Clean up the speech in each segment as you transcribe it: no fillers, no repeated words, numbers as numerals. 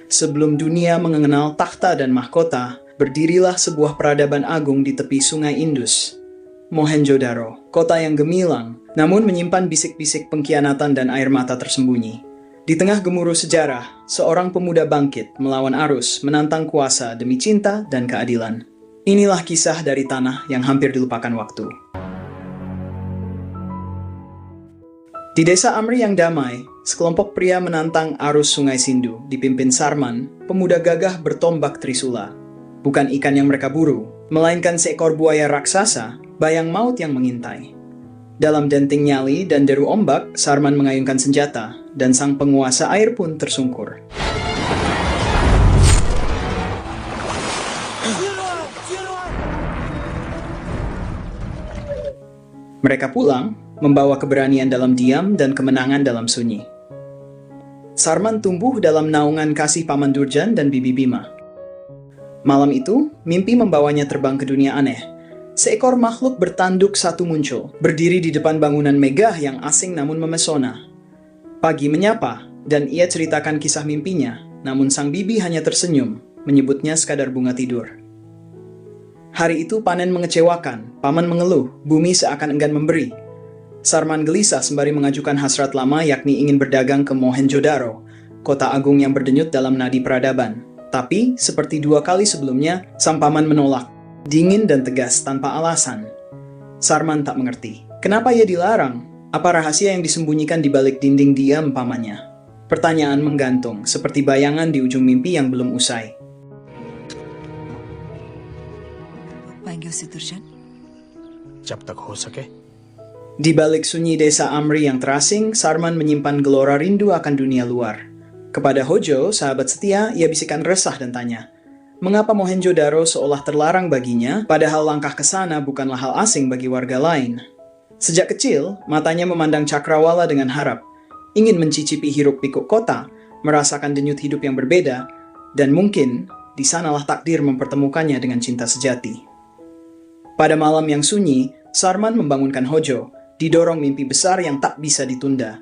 Sebelum dunia mengenal takhta dan mahkota, berdirilah sebuah peradaban agung di tepi sungai Indus. Mohenjo-daro, kota yang gemilang, namun menyimpan bisik-bisik pengkhianatan dan air mata tersembunyi. Di tengah gemuruh sejarah, seorang pemuda bangkit melawan arus, menantang kuasa demi cinta dan keadilan. Inilah kisah dari tanah yang hampir dilupakan waktu. Di desa Amri yang damai, sekelompok pria menantang arus sungai Sindhu, dipimpin Sarman, pemuda gagah bertombak trisula. Bukan ikan yang mereka buru, melainkan seekor buaya raksasa, bayang maut yang mengintai. Dalam denting nyali dan deru ombak, Sarman mengayunkan senjata, dan sang penguasa air pun tersungkur. Mereka pulang, membawa keberanian dalam diam dan kemenangan dalam sunyi. Sarman tumbuh dalam naungan kasih Paman Durjan dan Bibi Bima. Malam itu, mimpi membawanya terbang ke dunia aneh. Seekor makhluk bertanduk satu muncul, berdiri di depan bangunan megah yang asing namun memesona. Pagi menyapa, dan ia ceritakan kisah mimpinya, namun sang bibi hanya tersenyum, menyebutnya sekadar bunga tidur. Hari itu panen mengecewakan, Paman mengeluh, bumi seakan enggan memberi. Sarman gelisah sembari mengajukan hasrat lama yakni ingin berdagang ke Mohenjo-daro, kota agung yang berdenyut dalam nadi peradaban. Tapi, seperti 2 kali sebelumnya, sang paman menolak, dingin dan tegas tanpa alasan. Sarman tak mengerti. Kenapa ia dilarang? Apa rahasia yang disembunyikan di balik dinding diam pamannya? Pertanyaan menggantung, seperti bayangan di ujung mimpi yang belum usai. पाएंगे उसे दुर्जन? जब तक हो सके. Di balik sunyi desa Amri yang terasing, Sarman menyimpan gelora rindu akan dunia luar. Kepada Hojo, sahabat setia, ia bisikan resah dan tanya, mengapa Mohenjo-daro seolah terlarang baginya, padahal langkah ke sana bukanlah hal asing bagi warga lain. Sejak kecil, matanya memandang Cakrawala dengan harap, ingin mencicipi hiruk-pikuk kota, merasakan denyut hidup yang berbeda, dan mungkin, di sanalah takdir mempertemukannya dengan cinta sejati. Pada malam yang sunyi, Sarman membangunkan Hojo, didorong mimpi besar yang tak bisa ditunda.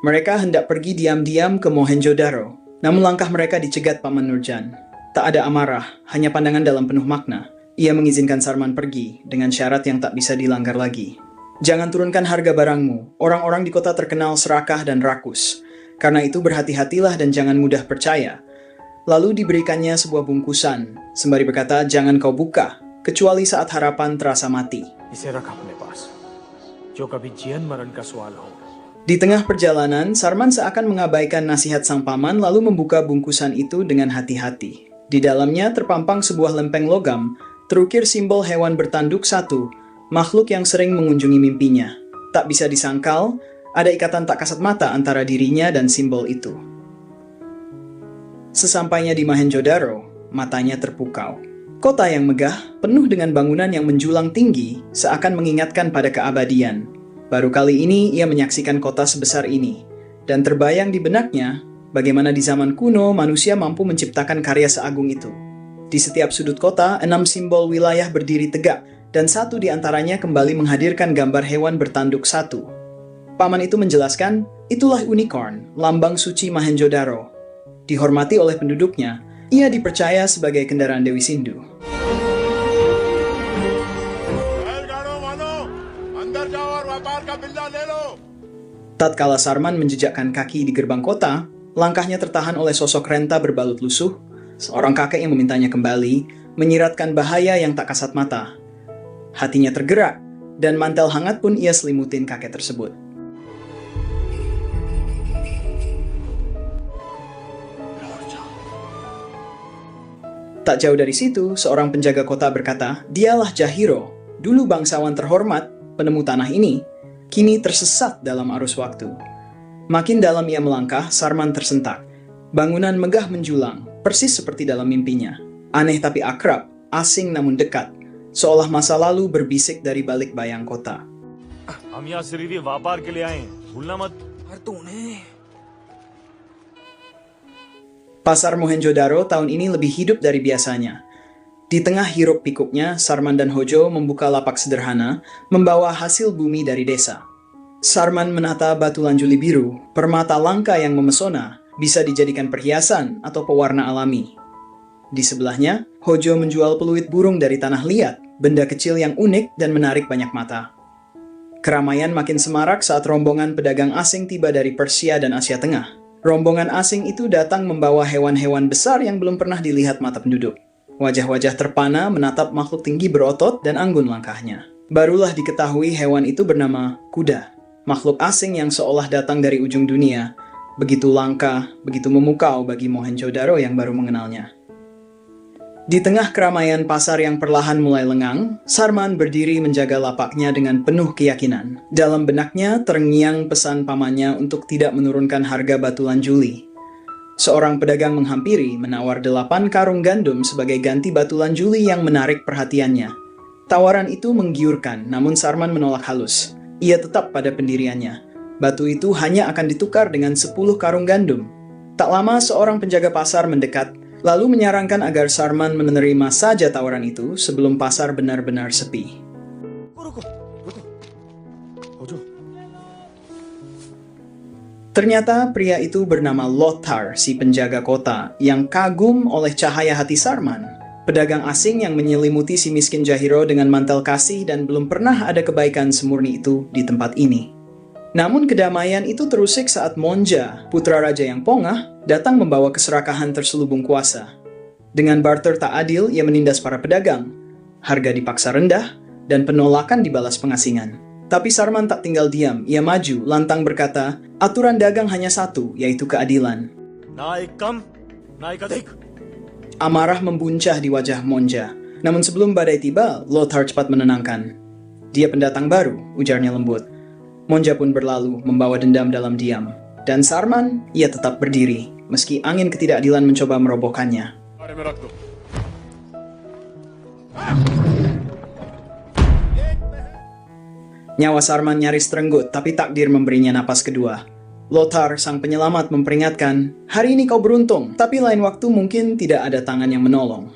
Mereka hendak pergi diam-diam ke Mohenjo-daro, namun langkah mereka dicegat Paman Nurjan. Tak ada amarah, hanya pandangan dalam penuh makna. Ia mengizinkan Sarman pergi, dengan syarat yang tak bisa dilanggar lagi. Jangan turunkan harga barangmu, orang-orang di kota terkenal serakah dan rakus. Karena itu berhati-hatilah dan jangan mudah percaya. Lalu diberikannya sebuah bungkusan, sembari berkata jangan kau buka, kecuali saat harapan terasa mati. इसे रख अपने पास, जो कभी जीवन मरण का सवाल हो. Di tengah perjalanan, Sarman seakan mengabaikan nasihat sang paman lalu membuka bungkusan itu dengan hati-hati. Di dalamnya terpampang sebuah lempeng logam, terukir simbol hewan bertanduk satu, makhluk yang sering mengunjungi mimpinya. Tak bisa disangkal, ada ikatan tak kasat mata antara dirinya dan simbol itu. Sesampainya di Mohenjo-daro, matanya terpukau. Kota yang megah, penuh dengan bangunan yang menjulang tinggi, seakan mengingatkan pada keabadian. Baru kali ini ia menyaksikan kota sebesar ini, dan terbayang di benaknya bagaimana di zaman kuno manusia mampu menciptakan karya seagung itu. Di setiap sudut kota, 6 simbol wilayah berdiri tegak, dan satu di antaranya kembali menghadirkan gambar hewan bertanduk satu. Paman itu menjelaskan, itulah unicorn, lambang suci Mohenjo-daro. Dihormati oleh penduduknya, ia dipercaya sebagai kendaraan Dewi Sindhu. Tatkala Sarman menjejakkan kaki di gerbang kota, langkahnya tertahan oleh sosok renta berbalut lusuh, seorang kakek yang memintanya kembali, menyiratkan bahaya yang tak kasat mata. Hatinya tergerak, dan mantel hangat pun ia selimutin kakek tersebut. Tak jauh dari situ, seorang penjaga kota berkata, dialah Jahiro, dulu bangsawan terhormat, penemu tanah ini, kini tersesat dalam arus waktu. Makin dalam ia melangkah, Sarman tersentak. Bangunan megah menjulang, persis seperti dalam mimpinya. Aneh tapi akrab, asing namun dekat, seolah masa lalu berbisik dari balik bayang kota. हम यहाँ सिर्फ व्यापार के लिए आए हैं, भूलना मत. Pasar Mohenjo-daro tahun ini lebih hidup dari biasanya. Di tengah hiruk pikuknya, Sarman dan Hojo membuka lapak sederhana, membawa hasil bumi dari desa. Sarman menata batu lanjuli biru, permata langka yang memesona, bisa dijadikan perhiasan atau pewarna alami. Di sebelahnya, Hojo menjual peluit burung dari tanah liat, benda kecil yang unik dan menarik banyak mata. Keramaian makin semarak saat rombongan pedagang asing tiba dari Persia dan Asia Tengah. Rombongan asing itu datang membawa hewan-hewan besar yang belum pernah dilihat mata penduduk. Wajah-wajah terpana menatap makhluk tinggi berotot dan anggun langkahnya. Barulah diketahui hewan itu bernama kuda. Makhluk asing yang seolah datang dari ujung dunia, begitu langka, begitu memukau bagi Mohenjo-daro yang baru mengenalnya. Di tengah keramaian pasar yang perlahan mulai lengang, Sarman berdiri menjaga lapaknya dengan penuh keyakinan. Dalam benaknya terngiang pesan pamannya untuk tidak menurunkan harga batu lanjuli. Seorang pedagang menghampiri menawar 8 karung gandum sebagai ganti batu lanjuli yang menarik perhatiannya. Tawaran itu menggiurkan, namun Sarman menolak halus. Ia tetap pada pendiriannya. Batu itu hanya akan ditukar dengan 10 karung gandum. Tak lama seorang penjaga pasar mendekat, lalu menyarankan agar Sarman menerima saja tawaran itu sebelum pasar benar-benar sepi. Ternyata pria itu bernama Lothar, si penjaga kota, yang kagum oleh cahaya hati Sarman. Pedagang asing yang menyelimuti si miskin Jahiro dengan mantel kasih dan belum pernah ada kebaikan semurni itu di tempat ini. Namun kedamaian itu terusik saat Monja, putra raja yang pongah, datang membawa keserakahan terselubung kuasa. Dengan barter tak adil, ia menindas para pedagang. Harga dipaksa rendah, dan penolakan dibalas pengasingan. Tapi Sarman tak tinggal diam, ia maju, lantang berkata, aturan dagang hanya satu, yaitu keadilan. Amarah membuncah di wajah Monja. Namun sebelum badai tiba, Lothar cepat menenangkan. Dia pendatang baru, ujarnya lembut. Monja pun berlalu, membawa dendam dalam diam. Dan Sarman, ia tetap berdiri, meski angin ketidakadilan mencoba merobohkannya. Nyawa Sarman nyaris terenggut, tapi takdir memberinya napas kedua. Lothar, sang penyelamat, memperingatkan, hari ini kau beruntung, tapi lain waktu mungkin tidak ada tangan yang menolong.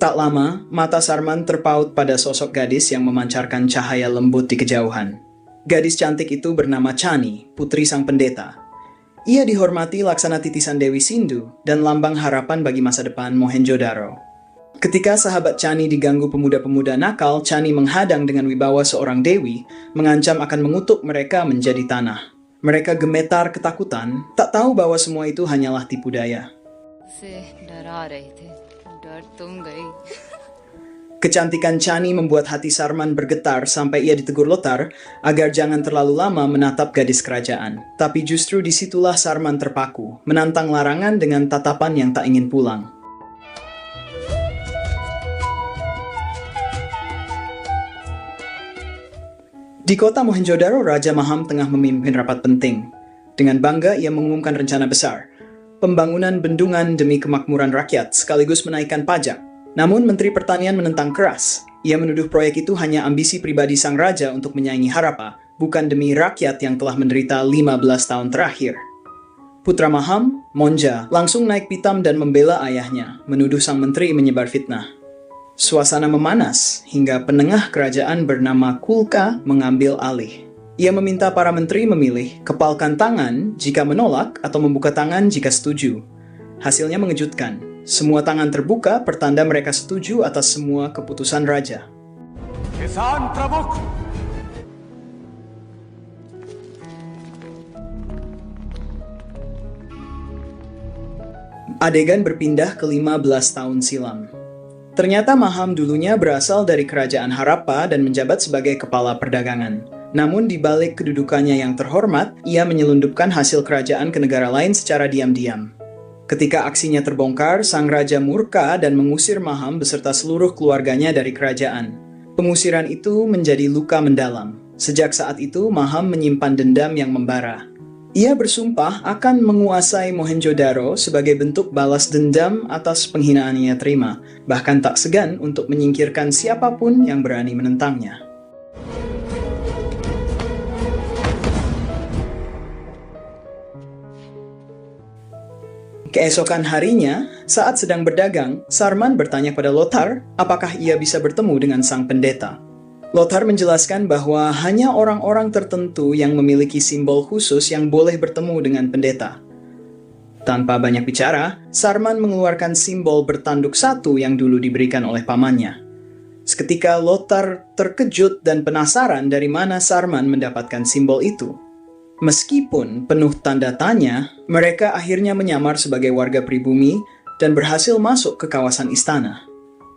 Tak lama, mata Sarman terpaut pada sosok gadis yang memancarkan cahaya lembut di kejauhan. Gadis cantik itu bernama Chani, putri sang pendeta. Ia dihormati laksana titisan Dewi Sindhu dan lambang harapan bagi masa depan Mohenjo-daro. Ketika sahabat Chani diganggu pemuda-pemuda nakal, Chani menghadang dengan wibawa seorang dewi, mengancam akan mengutuk mereka menjadi tanah. Mereka gemetar ketakutan, tak tahu bahwa semua itu hanyalah tipu daya. Kecantikan Chani membuat hati Sarman bergetar sampai ia ditegur Lothar agar jangan terlalu lama menatap gadis kerajaan. Tapi justru disitulah Sarman terpaku, menantang larangan dengan tatapan yang tak ingin pulang. Di kota Mohenjo-daro, Raja Maham tengah memimpin rapat penting. Dengan bangga, ia mengumumkan rencana besar. Pembangunan bendungan demi kemakmuran rakyat, sekaligus menaikkan pajak. Namun, Menteri Pertanian menentang keras. Ia menuduh proyek itu hanya ambisi pribadi sang raja untuk menyaingi Harappa, bukan demi rakyat yang telah menderita 15 tahun terakhir. Putra Maham, Monja, langsung naik pitam dan membela ayahnya, menuduh sang menteri menyebar fitnah. Suasana memanas hingga penengah kerajaan bernama Kulka mengambil alih. Ia meminta para menteri memilih kepalkan tangan jika menolak atau membuka tangan jika setuju. Hasilnya mengejutkan. Semua tangan terbuka pertanda mereka setuju atas semua keputusan raja. Adegan berpindah ke 15 tahun silam. Ternyata Maham dulunya berasal dari kerajaan Harappa dan menjabat sebagai kepala perdagangan. Namun di balik kedudukannya yang terhormat, ia menyelundupkan hasil kerajaan ke negara lain secara diam-diam. Ketika aksinya terbongkar, sang raja murka dan mengusir Maham beserta seluruh keluarganya dari kerajaan. Pengusiran itu menjadi luka mendalam. Sejak saat itu, Maham menyimpan dendam yang membara. Ia bersumpah akan menguasai Mohenjo-daro sebagai bentuk balas dendam atas penghinaan yang ia terima, bahkan tak segan untuk menyingkirkan siapapun yang berani menentangnya. Keesokan harinya, saat sedang berdagang, Sarman bertanya pada Lothar apakah ia bisa bertemu dengan sang pendeta. Lothar menjelaskan bahwa hanya orang-orang tertentu yang memiliki simbol khusus yang boleh bertemu dengan pendeta. Tanpa banyak bicara, Sarman mengeluarkan simbol bertanduk satu yang dulu diberikan oleh pamannya. Seketika Lothar terkejut dan penasaran dari mana Sarman mendapatkan simbol itu. Meskipun penuh tanda tanya, mereka akhirnya menyamar sebagai warga pribumi dan berhasil masuk ke kawasan istana.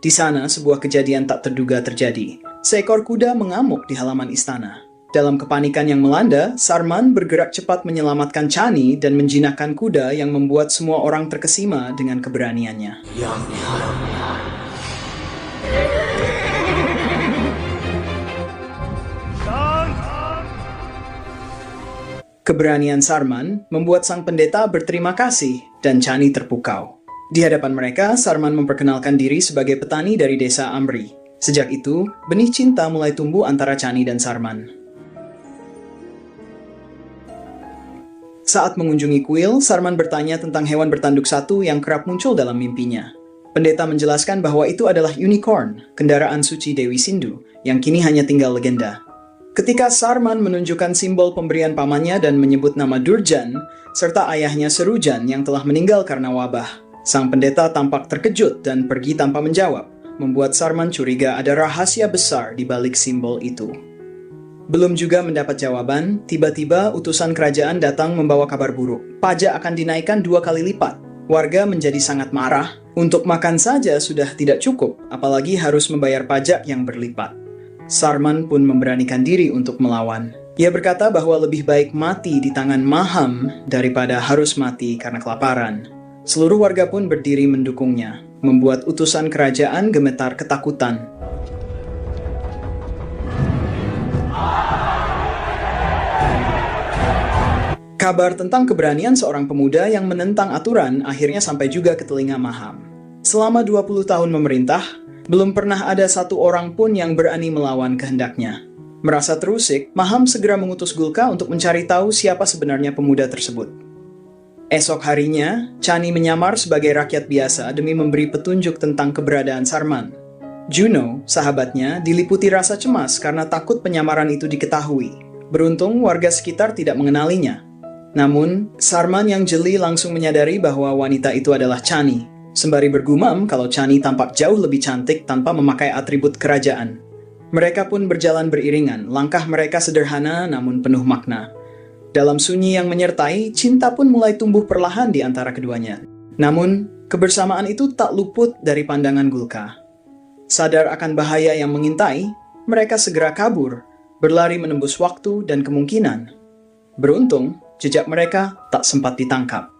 Di sana, sebuah kejadian tak terduga terjadi. Seekor kuda mengamuk di halaman istana. Dalam kepanikan yang melanda, Sarman bergerak cepat menyelamatkan Chani dan menjinakkan kuda yang membuat semua orang terkesima dengan keberaniannya. Keberanian Sarman membuat sang pendeta berterima kasih dan Chani terpukau. Di hadapan mereka, Sarman memperkenalkan diri sebagai petani dari desa Amri. Sejak itu, benih cinta mulai tumbuh antara Chani dan Sarman. Saat mengunjungi kuil, Sarman bertanya tentang hewan bertanduk satu yang kerap muncul dalam mimpinya. Pendeta menjelaskan bahwa itu adalah unicorn, kendaraan suci Dewi Sindhu, yang kini hanya tinggal legenda. Ketika Sarman menunjukkan simbol pemberian pamannya dan menyebut nama Durjan, serta ayahnya Serujan yang telah meninggal karena wabah, sang pendeta tampak terkejut dan pergi tanpa menjawab, membuat Sarman curiga ada rahasia besar di balik simbol itu. Belum juga mendapat jawaban, tiba-tiba utusan kerajaan datang membawa kabar buruk. Pajak akan dinaikkan 2 kali lipat. Warga menjadi sangat marah. Untuk makan saja sudah tidak cukup, apalagi harus membayar pajak yang berlipat. Sarman pun memberanikan diri untuk melawan. Ia berkata bahwa lebih baik mati di tangan Maham daripada harus mati karena kelaparan. Seluruh warga pun berdiri mendukungnya, membuat utusan kerajaan gemetar ketakutan. Kabar tentang keberanian seorang pemuda yang menentang aturan akhirnya sampai juga ke telinga Maham. Selama 20 tahun memerintah, belum pernah ada satu orang pun yang berani melawan kehendaknya. Merasa terusik, Maham segera mengutus Gulka untuk mencari tahu siapa sebenarnya pemuda tersebut. Esok harinya, Chani menyamar sebagai rakyat biasa demi memberi petunjuk tentang keberadaan Sarman. Juno, sahabatnya, diliputi rasa cemas karena takut penyamaran itu diketahui. Beruntung warga sekitar tidak mengenalinya. Namun, Sarman yang jeli langsung menyadari bahwa wanita itu adalah Chani, sembari bergumam kalau Chani tampak jauh lebih cantik tanpa memakai atribut kerajaan. Mereka pun berjalan beriringan, langkah mereka sederhana namun penuh makna. Dalam sunyi yang menyertai, cinta pun mulai tumbuh perlahan di antara keduanya. Namun, kebersamaan itu tak luput dari pandangan Gulka. Sadar akan bahaya yang mengintai, mereka segera kabur, berlari menembus waktu dan kemungkinan. Beruntung, jejak mereka tak sempat ditangkap.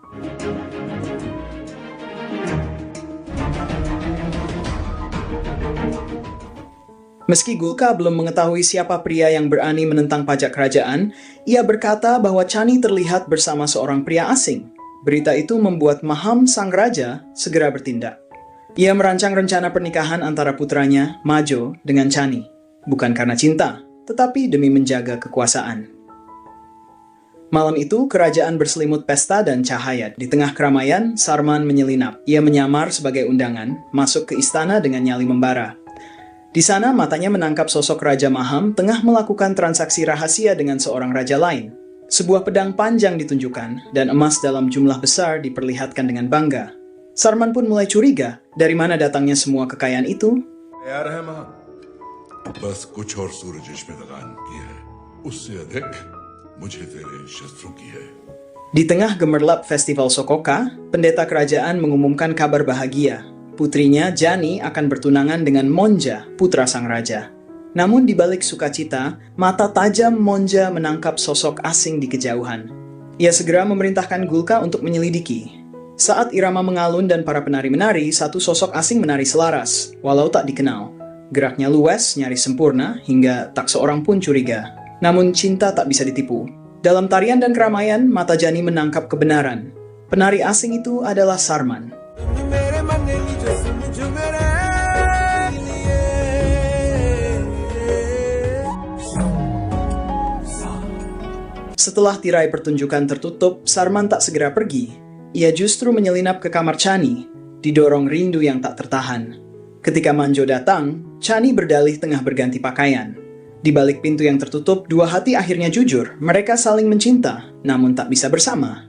Meski Gulka belum mengetahui siapa pria yang berani menentang pajak kerajaan, ia berkata bahwa Chani terlihat bersama seorang pria asing. Berita itu membuat Maham sang raja segera bertindak. Ia merancang rencana pernikahan antara putranya, Majo, dengan Chani. Bukan karena cinta, tetapi demi menjaga kekuasaan. Malam itu, kerajaan berselimut pesta dan cahaya. Di tengah keramaian, Sarman menyelinap. Ia menyamar sebagai undangan, masuk ke istana dengan nyali membara. Di sana, matanya menangkap sosok Raja Maham tengah melakukan transaksi rahasia dengan seorang raja lain. Sebuah pedang panjang ditunjukkan, dan emas dalam jumlah besar diperlihatkan dengan bangga. Sarman pun mulai curiga, dari mana datangnya semua kekayaan itu? तैयार है महाम बस कुछ और सूरज में लगान की है उससे अधिक मुझे तेरे शस्त्रों की है. Di tengah gemerlap festival Sokoka, pendeta kerajaan mengumumkan kabar bahagia. Putrinya, Jani, akan bertunangan dengan Monja, putra sang raja. Namun di balik sukacita, mata tajam Monja menangkap sosok asing di kejauhan. Ia segera memerintahkan Gulka untuk menyelidiki. Saat irama mengalun dan para penari menari, satu sosok asing menari selaras, walau tak dikenal. Geraknya luwes, nyaris sempurna, hingga tak seorang pun curiga. Namun cinta tak bisa ditipu. Dalam tarian dan keramaian, mata Jani menangkap kebenaran. Penari asing itu adalah Sarman. Setelah tirai pertunjukan tertutup, Sarman tak segera pergi. Ia justru menyelinap ke kamar Chani, didorong rindu yang tak tertahan. Ketika Manjo datang, Chani berdalih tengah berganti pakaian. Di balik pintu yang tertutup, dua hati akhirnya jujur. Mereka saling mencinta, namun tak bisa bersama.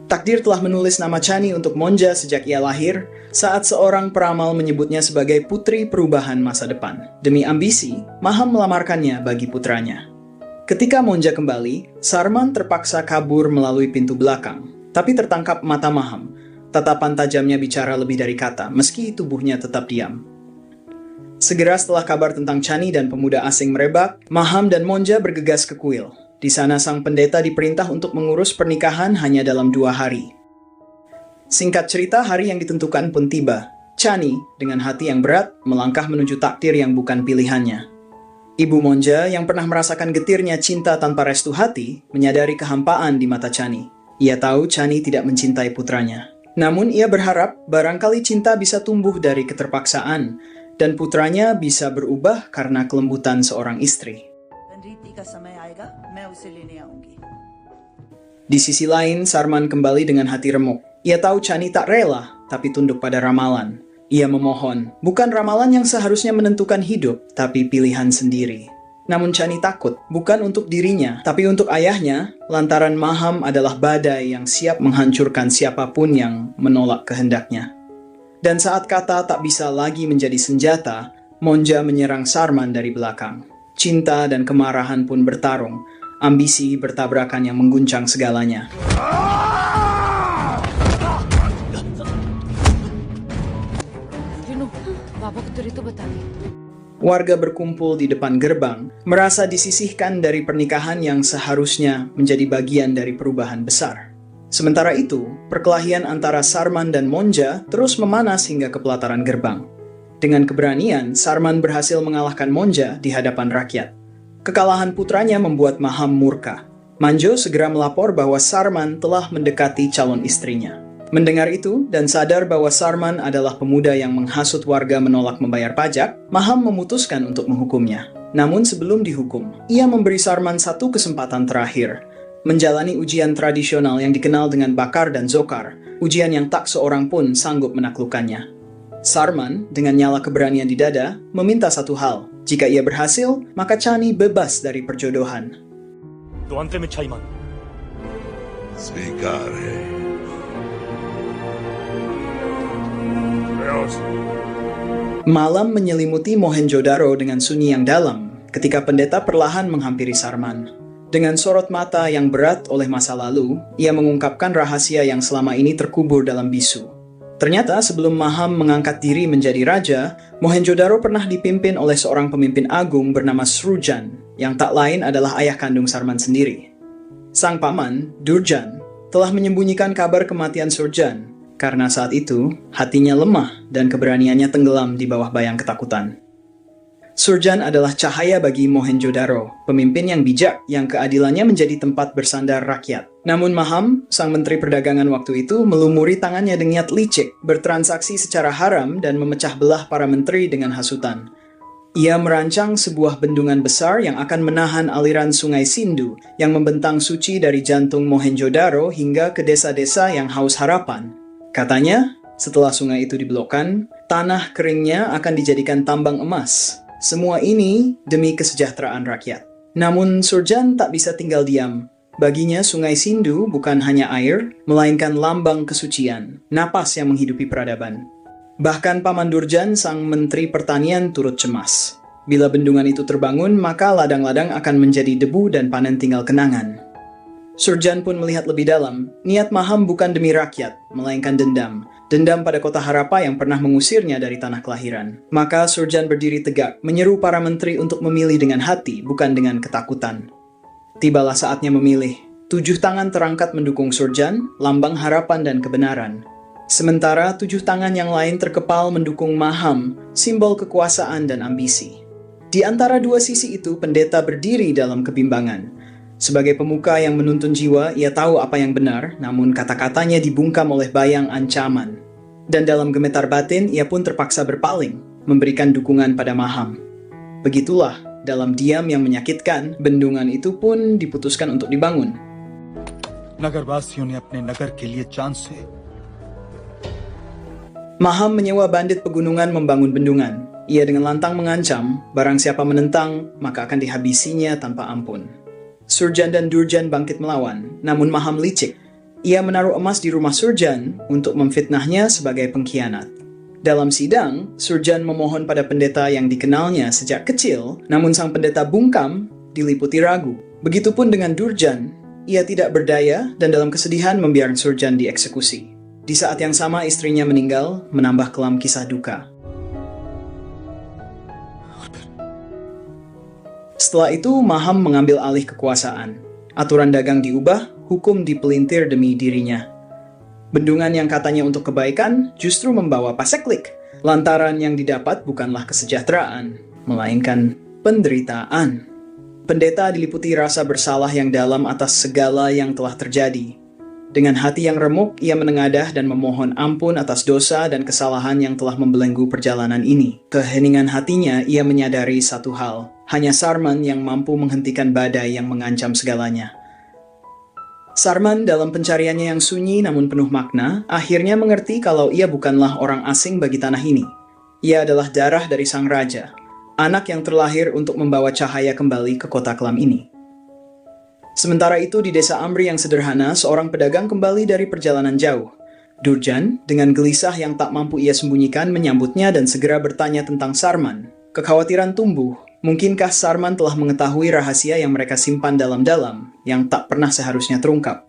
Takdir telah menulis nama Chani untuk Monja sejak ia lahir, saat seorang peramal menyebutnya sebagai putri perubahan masa depan. Demi ambisi, Maham melamarkannya bagi putranya. Ketika Monja kembali, Sarman terpaksa kabur melalui pintu belakang, tapi tertangkap mata Maham. Tatapan tajamnya bicara lebih dari kata, meski tubuhnya tetap diam. Segera setelah kabar tentang Chani dan pemuda asing merebak, Maham dan Monja bergegas ke kuil. Di sana sang pendeta diperintah untuk mengurus pernikahan hanya dalam 2 hari. Singkat cerita, hari yang ditentukan pun tiba. Chani, dengan hati yang berat, melangkah menuju takdir yang bukan pilihannya. Ibu Monja yang pernah merasakan getirnya cinta tanpa restu hati, menyadari kehampaan di mata Chani. Ia tahu Chani tidak mencintai putranya. Namun ia berharap barangkali cinta bisa tumbuh dari keterpaksaan, dan putranya bisa berubah karena kelembutan seorang istri. Di sisi lain, Sarman kembali dengan hati remuk. Ia tahu Chani tak rela, tapi tunduk pada ramalan. Ia memohon, bukan ramalan yang seharusnya menentukan hidup, tapi pilihan sendiri. Namun Chani takut, bukan untuk dirinya, tapi untuk ayahnya, lantaran Maham adalah badai yang siap menghancurkan siapapun yang menolak kehendaknya. Dan saat kata tak bisa lagi menjadi senjata, Monja menyerang Sarman dari belakang. Cinta dan kemarahan pun bertarung, ambisi bertabrakan yang mengguncang segalanya. Warga berkumpul di depan gerbang, merasa disisihkan dari pernikahan yang seharusnya menjadi bagian dari perubahan besar. Sementara itu, perkelahian antara Sarman dan Monja terus memanas hingga ke pelataran gerbang. Dengan keberanian, Sarman berhasil mengalahkan Monja di hadapan rakyat. Kekalahan putranya membuat Maham murka. Manjo segera melapor bahwa Sarman telah mendekati calon istrinya. Mendengar itu dan sadar bahwa Sarman adalah pemuda yang menghasut warga menolak membayar pajak, Maham memutuskan untuk menghukumnya. Namun sebelum dihukum, ia memberi Sarman satu kesempatan terakhir, menjalani ujian tradisional yang dikenal dengan Bakar dan Zokar, ujian yang tak seorang pun sanggup menaklukkannya. Sarman, dengan nyala keberanian di dada, meminta satu hal. Jika ia berhasil, maka Chani bebas dari perjodohan. स्वीकार है। Malam menyelimuti Mohenjo-daro dengan sunyi yang dalam ketika pendeta perlahan menghampiri Sarman. Dengan sorot mata yang berat oleh masa lalu, ia mengungkapkan rahasia yang selama ini terkubur dalam bisu. Ternyata sebelum Maham mengangkat diri menjadi raja, Mohenjo-daro pernah dipimpin oleh seorang pemimpin agung bernama Srujan, yang tak lain adalah ayah kandung Sarman sendiri. Sang paman, Durjan, telah menyembunyikan kabar kematian Srujan, karena saat itu hatinya lemah dan keberaniannya tenggelam di bawah bayang ketakutan. Srujan adalah cahaya bagi Mohenjo-daro, pemimpin yang bijak yang keadilannya menjadi tempat bersandar rakyat. Namun Maham, sang menteri perdagangan waktu itu, melumuri tangannya dengan niat licik, bertransaksi secara haram dan memecah belah para menteri dengan hasutan. Ia merancang sebuah bendungan besar yang akan menahan aliran sungai Sindhu yang membentang suci dari jantung Mohenjo-daro hingga ke desa-desa yang haus harapan. Katanya, setelah sungai itu dibelokkan, tanah keringnya akan dijadikan tambang emas. Semua ini demi kesejahteraan rakyat. Namun Srujan tak bisa tinggal diam. Baginya sungai Sindhu bukan hanya air, melainkan lambang kesucian, napas yang menghidupi peradaban. Bahkan Paman Durjan, sang menteri pertanian, turut cemas. Bila bendungan itu terbangun, maka ladang-ladang akan menjadi debu dan panen tinggal kenangan. Srujan pun melihat lebih dalam. Niat Maham bukan demi rakyat, melainkan dendam. Dendam pada kota Harappa yang pernah mengusirnya dari tanah kelahiran. Maka Srujan berdiri tegak, menyeru para menteri untuk memilih dengan hati, bukan dengan ketakutan. Tibalah saatnya memilih. 7 tangan terangkat mendukung Srujan, lambang harapan dan kebenaran. Sementara 7 tangan yang lain terkepal mendukung Maham, simbol kekuasaan dan ambisi. Di antara dua sisi itu, pendeta berdiri dalam kebimbangan. Sebagai pemuka yang menuntun jiwa, ia tahu apa yang benar, namun kata-katanya dibungkam oleh bayang ancaman. Dan dalam gemetar batin, ia pun terpaksa berpaling, memberikan dukungan pada Maham. Begitulah, dalam diam yang menyakitkan, bendungan itu pun diputuskan untuk dibangun. नगरवासियों ने अपने नगर के लिए चांद से Maham menyewa bandit pegunungan membangun bendungan. Ia dengan lantang mengancam, barang siapa menentang, maka akan dihabisinya tanpa ampun. Srujan dan Durjan bangkit melawan, namun Maham licik. Ia menaruh emas di rumah Surjan untuk memfitnahnya sebagai pengkhianat. Dalam sidang, Surjan memohon pada pendeta yang dikenalnya sejak kecil, namun sang pendeta bungkam, diliputi ragu. Begitupun dengan Durjan, ia tidak berdaya dan dalam kesedihan membiarkan Surjan dieksekusi. Di saat yang sama istrinya meninggal, menambah kelam kisah duka. Setelah itu, Maham mengambil alih kekuasaan. Aturan dagang diubah, hukum dipelintir demi dirinya. Bendungan yang katanya untuk kebaikan justru membawa paseklik. Lantaran yang didapat bukanlah kesejahteraan, melainkan penderitaan. Pendeta diliputi rasa bersalah yang dalam atas segala yang telah terjadi. Dengan hati yang remuk, ia menengadah dan memohon ampun atas dosa dan kesalahan yang telah membelenggu perjalanan ini. Keheningan hatinya, ia menyadari satu hal. Hanya Sarman yang mampu menghentikan badai yang mengancam segalanya. Sarman dalam pencariannya yang sunyi namun penuh makna, akhirnya mengerti kalau ia bukanlah orang asing bagi tanah ini. Ia adalah darah dari sang raja, anak yang terlahir untuk membawa cahaya kembali ke kota kelam ini. Sementara itu di desa Amri yang sederhana, seorang pedagang kembali dari perjalanan jauh. Durjan, dengan gelisah yang tak mampu ia sembunyikan, menyambutnya dan segera bertanya tentang Sarman. Kekhawatiran tumbuh. Mungkinkah Sarman telah mengetahui rahasia yang mereka simpan dalam-dalam, yang tak pernah seharusnya terungkap?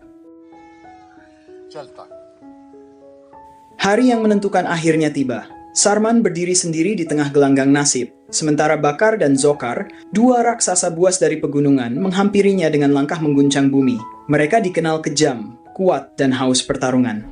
Hari yang menentukan akhirnya tiba. Sarman berdiri sendiri di tengah gelanggang nasib, sementara Bakar dan Zokar, dua raksasa buas dari pegunungan, menghampirinya dengan langkah mengguncang bumi. Mereka dikenal kejam, kuat, dan haus pertarungan.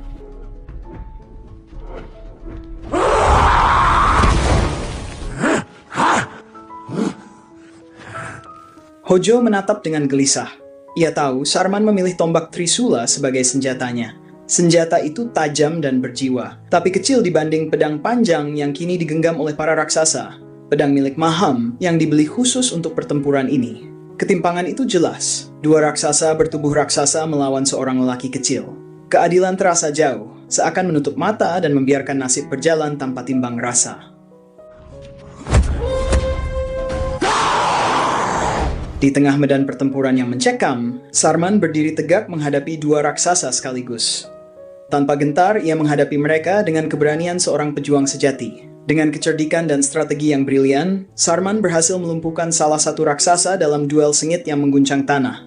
Hojo menatap dengan gelisah. Ia tahu Sarman memilih tombak Trisula sebagai senjatanya. Senjata itu tajam dan berjiwa, tapi kecil dibanding pedang panjang yang kini digenggam oleh para raksasa. Pedang milik Maham yang dibeli khusus untuk pertempuran ini. Ketimpangan itu jelas. Dua raksasa bertubuh raksasa melawan seorang lelaki kecil. Keadilan terasa jauh, seakan menutup mata dan membiarkan nasib berjalan tanpa timbang rasa. Di tengah medan pertempuran yang mencekam, Sarman berdiri tegak menghadapi dua raksasa sekaligus. Tanpa gentar, ia menghadapi mereka dengan keberanian seorang pejuang sejati. Dengan kecerdikan dan strategi yang brilian, Sarman berhasil melumpuhkan salah satu raksasa dalam duel sengit yang mengguncang tanah.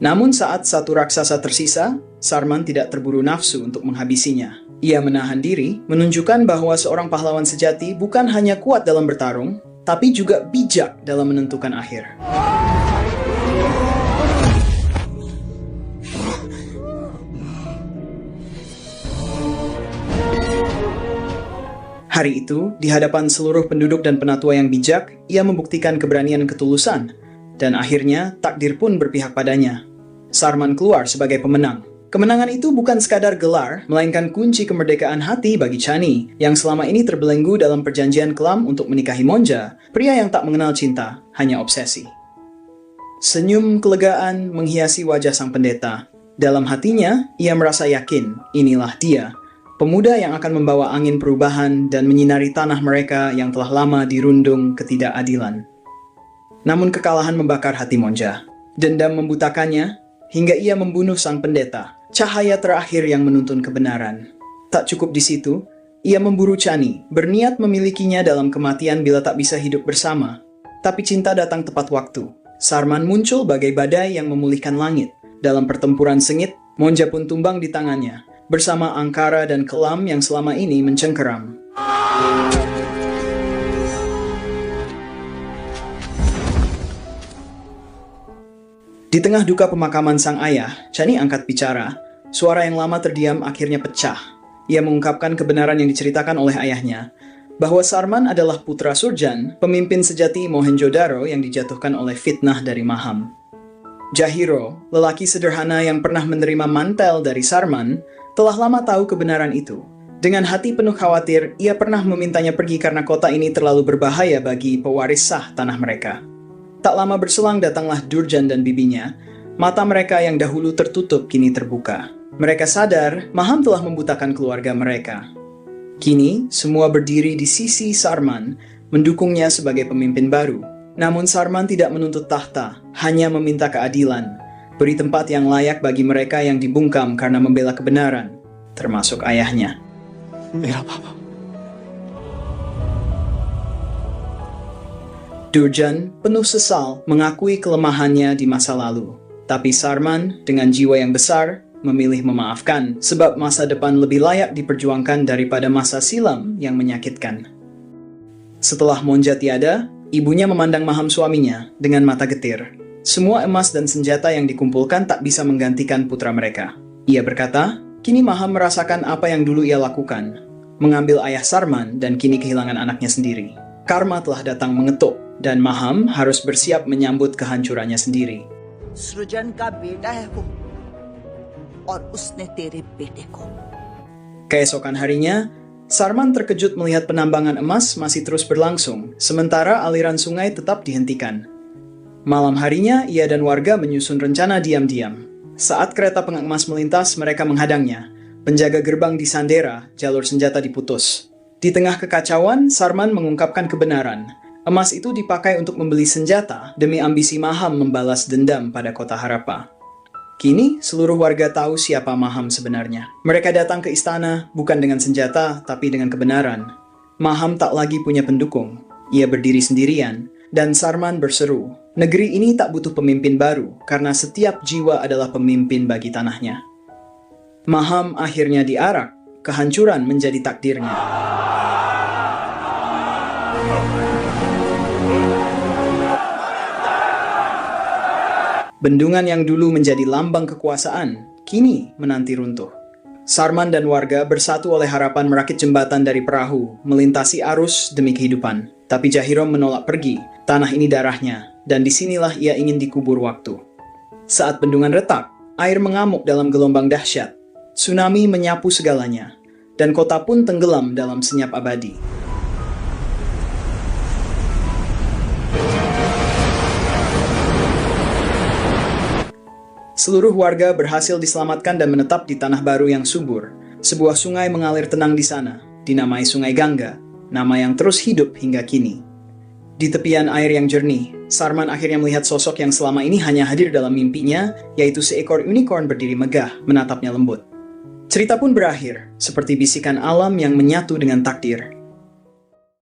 Namun saat satu raksasa tersisa, Sarman tidak terburu nafsu untuk menghabisinya. Ia menahan diri, menunjukkan bahwa seorang pahlawan sejati bukan hanya kuat dalam bertarung, tapi juga bijak dalam menentukan akhir. Hari itu, di hadapan seluruh penduduk dan penatua yang bijak, ia membuktikan keberanian dan ketulusan, dan akhirnya takdir pun berpihak padanya. Sarman keluar sebagai pemenang. Kemenangan itu bukan sekadar gelar, melainkan kunci kemerdekaan hati bagi Chani, yang selama ini terbelenggu dalam perjanjian kelam untuk menikahi Monja, pria yang tak mengenal cinta, hanya obsesi. Senyum kelegaan menghiasi wajah sang pendeta. Dalam hatinya, ia merasa yakin, inilah dia, pemuda yang akan membawa angin perubahan dan menyinari tanah mereka yang telah lama dirundung ketidakadilan. Namun kekalahan membakar hati Monja. Dendam membutakannya, hingga ia membunuh sang pendeta, cahaya terakhir yang menuntun kebenaran. Tak cukup di situ, ia memburu Chani, berniat memilikinya dalam kematian bila tak bisa hidup bersama. Tapi cinta datang tepat waktu. Sarman muncul bagai badai yang memulihkan langit. Dalam pertempuran sengit, Monja pun tumbang di tangannya, bersama angkara dan kelam yang selama ini mencengkeram. Di tengah duka pemakaman sang ayah, Chani angkat bicara. Suara yang lama terdiam akhirnya pecah. Ia mengungkapkan kebenaran yang diceritakan oleh ayahnya, bahwa Sarman adalah putra Surjan, pemimpin sejati Mohenjo-daro yang dijatuhkan oleh fitnah dari Maham. Jahiro, lelaki sederhana yang pernah menerima mantel dari Sarman, telah lama tahu kebenaran itu. Dengan hati penuh khawatir, ia pernah memintanya pergi karena kota ini terlalu berbahaya bagi pewaris sah tanah mereka. Tak lama berselang datanglah Durjan dan bibinya. Mata mereka yang dahulu tertutup kini terbuka. Mereka sadar Maham telah membutakan keluarga mereka. Kini semua berdiri di sisi Sarman, mendukungnya sebagai pemimpin baru. Namun Sarman tidak menuntut tahta, hanya meminta keadilan, beri tempat yang layak bagi mereka yang dibungkam karena membela kebenaran, termasuk ayahnya. मेरा पापा Durjan penuh sesal mengakui kelemahannya di masa lalu. Tapi Sarman dengan jiwa yang besar memilih memaafkan sebab masa depan lebih layak diperjuangkan daripada masa silam yang menyakitkan. Setelah Monja tiada, ibunya memandang Maham suaminya dengan mata getir. Semua emas dan senjata yang dikumpulkan tak bisa menggantikan putra mereka. Ia berkata, kini Maham merasakan apa yang dulu ia lakukan. Mengambil ayah Sarman dan kini kehilangan anaknya sendiri. Karma telah datang mengetuk dan Maham harus bersiap menyambut kehancurannya sendiri. सृजन का बेटा है वो और उसने तेरे बेटे को. Keesokan harinya, Sarman terkejut melihat penambangan emas masih terus berlangsung, sementara aliran sungai tetap dihentikan. Malam harinya, ia dan warga menyusun rencana diam-diam. Saat kereta pengemas melintas, mereka menghadangnya. Penjaga gerbang disandera, jalur senjata diputus. Di tengah kekacauan, Sarman mengungkapkan kebenaran. Emas itu dipakai untuk membeli senjata demi ambisi Maham membalas dendam pada kota Harappa. Kini, seluruh warga tahu siapa Maham sebenarnya. Mereka datang ke istana bukan dengan senjata, tapi dengan kebenaran. Maham tak lagi punya pendukung. Ia berdiri sendirian, dan Sarman berseru, negeri ini tak butuh pemimpin baru, karena setiap jiwa adalah pemimpin bagi tanahnya. Maham akhirnya diarak, kehancuran menjadi takdirnya. Bendungan yang dulu menjadi lambang kekuasaan, kini menanti runtuh. Sarman dan warga bersatu oleh harapan merakit jembatan dari perahu, melintasi arus demi kehidupan. Tapi Jahirom menolak pergi, tanah ini darahnya, dan disinilah ia ingin dikubur waktu. Saat bendungan retak, air mengamuk dalam gelombang dahsyat. Tsunami menyapu segalanya, dan kota pun tenggelam dalam senyap abadi. Seluruh warga berhasil diselamatkan dan menetap di tanah baru yang subur. Sebuah sungai mengalir tenang di sana, dinamai Sungai Gangga, nama yang terus hidup hingga kini. Di tepian air yang jernih, Sarman akhirnya melihat sosok yang selama ini hanya hadir dalam mimpinya, yaitu seekor unicorn berdiri megah, menatapnya lembut. Cerita pun berakhir, seperti bisikan alam yang menyatu dengan takdir.